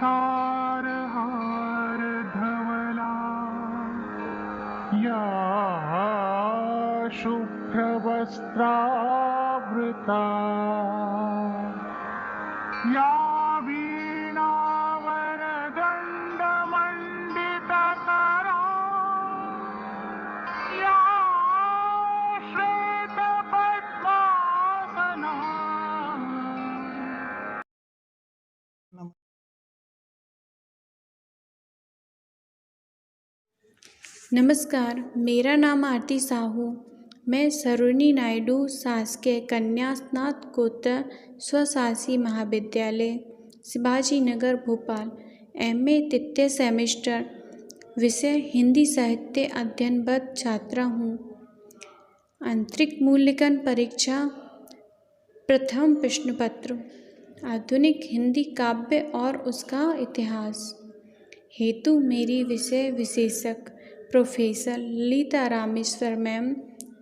तुषारहार धवला या शुभ्रवस्त्रावृता या वीणावरदण्डमण्डितकरा या श्वेतपद्मासना। नमस्कार, मेरा नाम आरती साहू। मैं सरोजिनी नायडू शासकीय कन्या स्नातकोत्तर स्वशासी महाविद्यालय शिवाजी नगर भोपाल MA तृतीय सेमेस्टर विषय हिंदी साहित्य अध्ययनरत छात्रा हूँ। आंतरिक मूल्यांकन परीक्षा प्रथम प्रश्न पत्र आधुनिक हिंदी काव्य और उसका इतिहास हेतु मेरी विषय विशेषक प्रोफेसर ललिता रामेश्वर मैम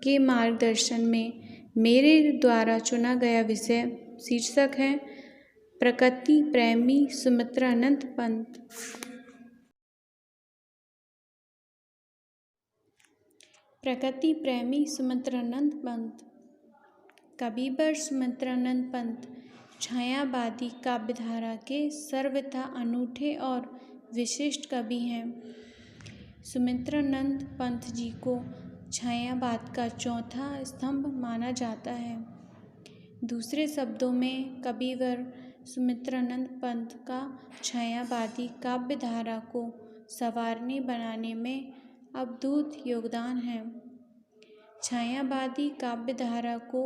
के मार्गदर्शन में मेरे द्वारा चुना गया विषय शीर्षक है प्रकृति प्रेमी सुमित्रानंद पंत। प्रकृति प्रेमी सुमित्रानंद पंत। कविवर सुमित्रानंद पंत छायावादी काव्यधारा के सर्वथा अनूठे और विशिष्ट कवि हैं। सुमित्रानंद पंत जी को छायावाद का चौथा स्तंभ माना जाता है। दूसरे शब्दों में कविवर सुमित्रानंद पंत का छायावादी काव्यधारा को संवारने बनाने में अद्भुत योगदान है। छायावादी काव्यधारा को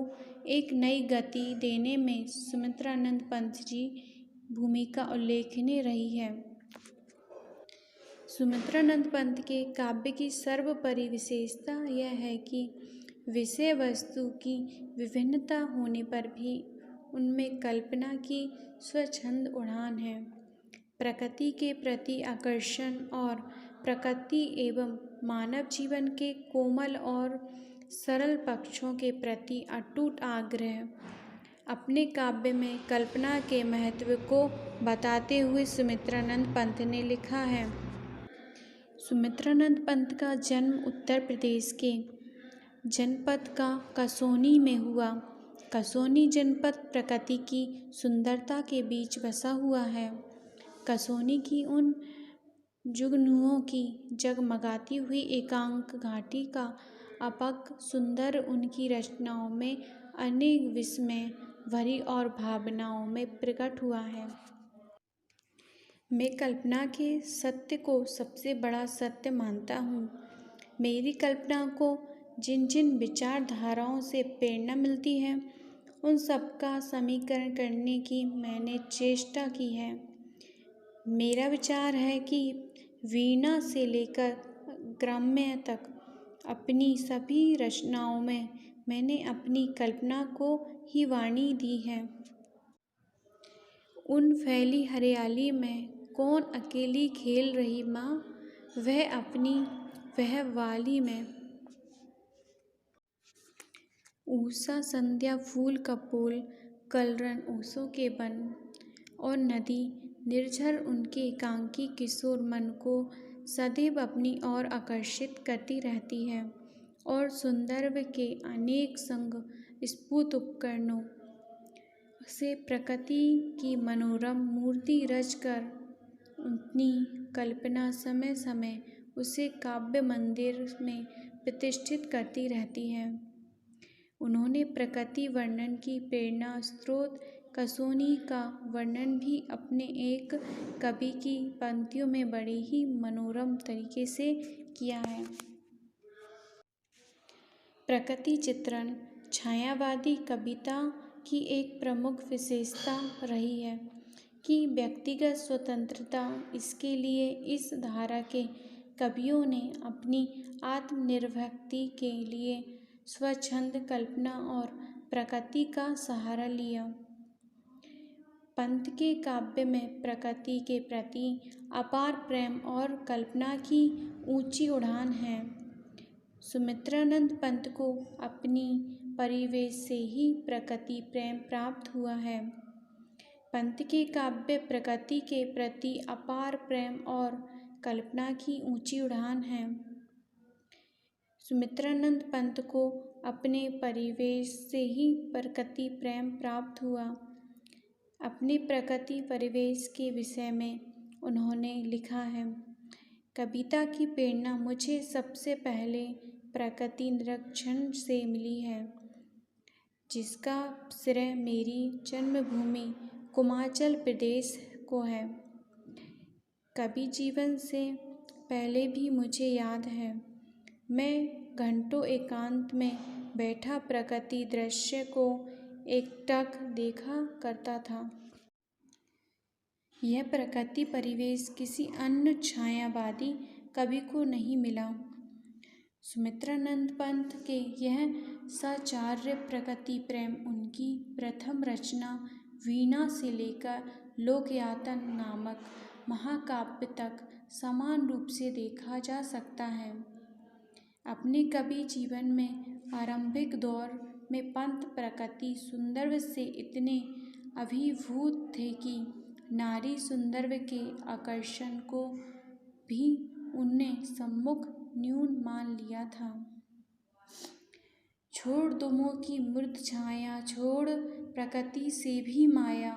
एक नई गति देने में सुमित्रानंद पंत जी भूमिका उल्लेखनीय रही है। सुमित्रानंद पंत के काव्य की सर्वोपरि विशेषता यह है कि विषय वस्तु की विभिन्नता होने पर भी उनमें कल्पना की स्वच्छंद उड़ान है। प्रकृति के प्रति आकर्षण और प्रकृति एवं मानव जीवन के कोमल और सरल पक्षों के प्रति अटूट आग्रह अपने काव्य में कल्पना के महत्व को बताते हुए सुमित्रानंद पंत ने लिखा है। सुमित्रानंद पंत का जन्म उत्तर प्रदेश के जनपद का कसौनी में हुआ। कसौनी जनपद प्रकृति की सुंदरता के बीच बसा हुआ है। कसौनी की उन जुगनुओं की जगमगाती हुई एकांत घाटी का अपक सुंदर उनकी रचनाओं में अनेक विस्मय भरी और भावनाओं में प्रकट हुआ है। मैं कल्पना के सत्य को सबसे बड़ा सत्य मानता हूँ। मेरी कल्पना को जिन जिन विचारधाराओं से प्रेरणा मिलती है उन सबका समीकरण करने की मैंने चेष्टा की है। मेरा विचार है कि वीणा से लेकर ग्राम्य तक अपनी सभी रचनाओं में मैंने अपनी कल्पना को ही वाणी दी है। उन फैली हरियाली में कौन अकेली खेल रही माँ, वह अपनी वह वाली में। ऊषा संध्या फूल कपोल कलरन ओसों के बन और नदी निर्झर उनके एकांकी किशोर मन को सदैव अपनी ओर आकर्षित करती रहती है और सुंदरव के अनेक संग स्फुट उपकरणों से प्रकृति की मनोरम मूर्ति रचकर अपनी कल्पना समय समय उसे काव्य मंदिर में प्रतिष्ठित करती रहती है। उन्होंने प्रकृति वर्णन की प्रेरणा स्रोत कसौनी का वर्णन भी अपने एक कवि की पंक्तियों में बड़े ही मनोरम तरीके से किया है। प्रकृति चित्रण छायावादी कविता की एक प्रमुख विशेषता रही है कि व्यक्तिगत स्वतंत्रता। इसके लिए इस धारा के कवियों ने अपनी आत्मनिर्भरता के लिए स्वच्छंद कल्पना और प्रकृति का सहारा लिया। पंत के काव्य में प्रकृति के प्रति अपार प्रेम और कल्पना की ऊंची उड़ान है। सुमित्रानंद पंत को अपनी परिवेश से ही प्रकृति प्रेम प्राप्त हुआ है। पंत के काव्य प्रकृति के प्रति अपार प्रेम और कल्पना की ऊंची उड़ान है। सुमित्रानंद पंत को अपने परिवेश से ही प्रकृति प्रेम प्राप्त हुआ। अपने प्रकृति परिवेश के विषय में उन्होंने लिखा है, कविता की प्रेरणा मुझे सबसे पहले प्रकृति निरीक्षण से मिली है, जिसका श्रेय मेरी जन्मभूमि कुमाचल प्रदेश को है। कवि जीवन से पहले भी मुझे याद है, मैं घंटों एकांत में बैठा प्रकृति दृश्य को एकटक देखा करता था। यह प्रकृति परिवेश किसी अन्य छायावादी कवि को नहीं मिला। सुमित्रानंद पंत के यह साचार्य प्रकृति प्रेम उनकी प्रथम रचना वीणा से लेकर लोकयातन नामक महाकाव्य तक समान रूप से देखा जा सकता है। अपने कवि जीवन में आरंभिक दौर में पंत प्रकृति सुंदर्भ से इतने अभिभूत थे कि नारी सुंदर्भ के आकर्षण को भी उनने सम्मुख न्यून मान लिया था। छोड़ दो मोह की मृत छाया, छोड़ प्रकृति से भी माया,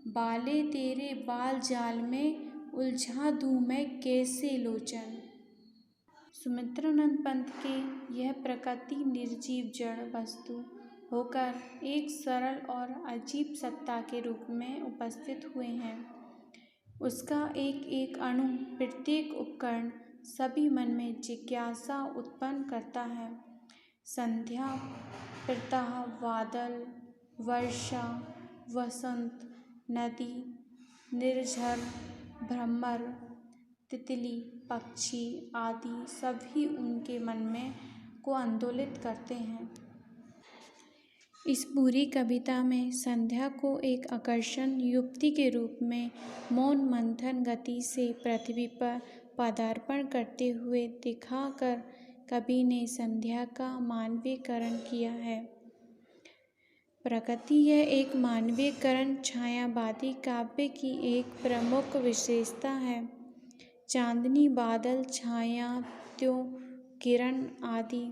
बाले तेरे बाल जाल में उलझा दूं मैं कैसे लोचन। सुमित्रानंद पंत के यह प्रकृति निर्जीव जड़ वस्तु होकर एक सरल और अजीब सत्ता के रूप में उपस्थित हुए हैं। उसका एक एक अणु, प्रत्येक उपकरण सभी मन में जिज्ञासा उत्पन्न करता है। संध्या, प्रातः, बादल, वर्षा, वसंत, नदी, निर्झर, भ्रमर, तितली, पक्षी आदि सभी उनके मन में को आंदोलित करते हैं। इस पूरी कविता में संध्या को एक आकर्षण युक्ति के रूप में मौन मंथन गति से पृथ्वी पर पदार्पण करते हुए दिखाकर कवि ने संध्या का मानवीकरण किया है। प्रकृति यह एक मानवीकरण छायावादी काव्य की एक प्रमुख विशेषता है। चांदनी, बादल, छाया, त्यों, किरण आदि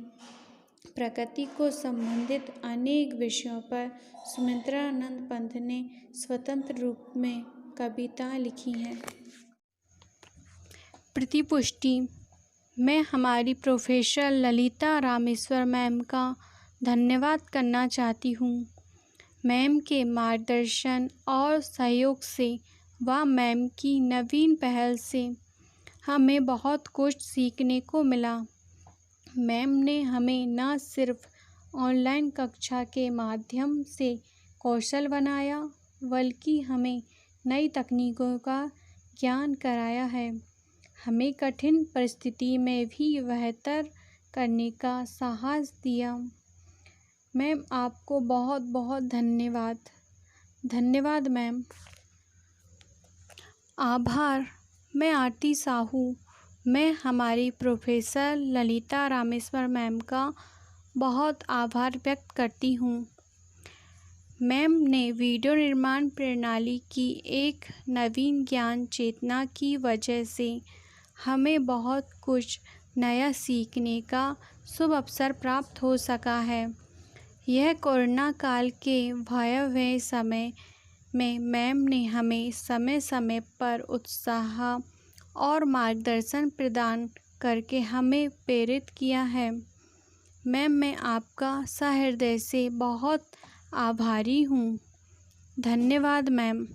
प्रकृति को संबंधित अनेक विषयों पर सुमित्रानंद पंत ने स्वतंत्र रूप में कविताएं लिखी हैं। प्रतिपुष्टि। मैं हमारी प्रोफेसर ललिता रामेश्वर मैम का धन्यवाद करना चाहती हूँ। मैम के मार्गदर्शन और सहयोग से व मैम की नवीन पहल से हमें बहुत कुछ सीखने को मिला। मैम ने हमें न सिर्फ ऑनलाइन कक्षा के माध्यम से कौशल बनाया, बल्कि हमें नई तकनीकों का ज्ञान कराया है। हमें कठिन परिस्थिति में भी बेहतर करने का साहस दिया। मैम, आपको बहुत बहुत धन्यवाद। धन्यवाद मैम। आभार। मैं आरती साहू। मैं हमारी प्रोफेसर ललिता रामेश्वर मैम का बहुत आभार व्यक्त करती हूँ। मैम ने वीडियो निर्माण प्रणाली की एक नवीन ज्ञान चेतना की वजह से हमें बहुत कुछ नया सीखने का शुभ अवसर प्राप्त हो सका है। यह कोरोना काल के भयावह समय में मैम ने हमें समय समय पर उत्साह और मार्गदर्शन प्रदान करके हमें प्रेरित किया है। मैम, मैं आपका सहृदय से बहुत आभारी हूँ। धन्यवाद मैम।